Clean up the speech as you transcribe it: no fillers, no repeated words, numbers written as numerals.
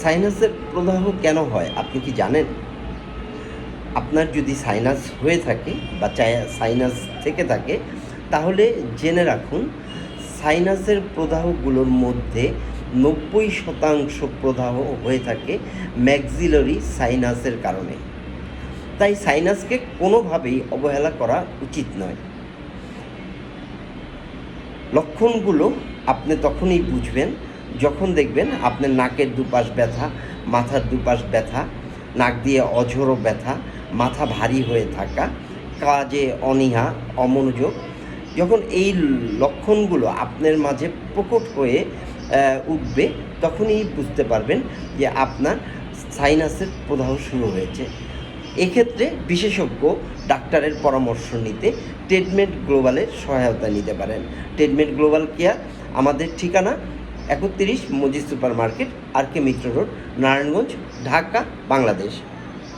সাইনাসের প্রদাহ কেন হয় আপনি কি জানেন? আপনার যদি সাইনাস হয়ে থাকে বা সাইনাস থেকে থাকে, তাহলে জেনে রাখুন সাইনাসের প্রদাহগুলোর মধ্যে 90% প্রদাহ হয়ে থাকে ম্যাক্সিলারি সাইনাসের কারণে। তাই সাইনাসকে কোনোভাবেই অবহেলা করা উচিত নয়। লক্ষণগুলো আপনি তখনই বুঝবেন যখন দেখবেন আপনার নাকের দুপাশ ব্যথা, মাথার দুপাশ ব্যথা, নাক দিয়ে অঝোরো ব্যথা, মাথা ভারী হয়ে থাকা, কাজে অনীহা, অমনোযোগ। যখন এই লক্ষণগুলো আপনার মাঝে প্রকট হয়ে উঠবে, তখনই বুঝতে পারবেন যে আপনার সাইনাসের প্রদাহ শুরু হয়েছে। এক্ষেত্রে বিশেষজ্ঞ ডাক্তারের পরামর্শ নিতে ট্রিটমেন্ট গ্লোবালের সহায়তা নিতে পারেন। ট্রিটমেন্ট গ্লোবাল কেয়ার, আমাদের ঠিকানা 31 মজিদ সুপার মার্কেট, আর কে মিত্র রোড, নারায়ণগঞ্জ, ঢাকা, বাংলাদেশ।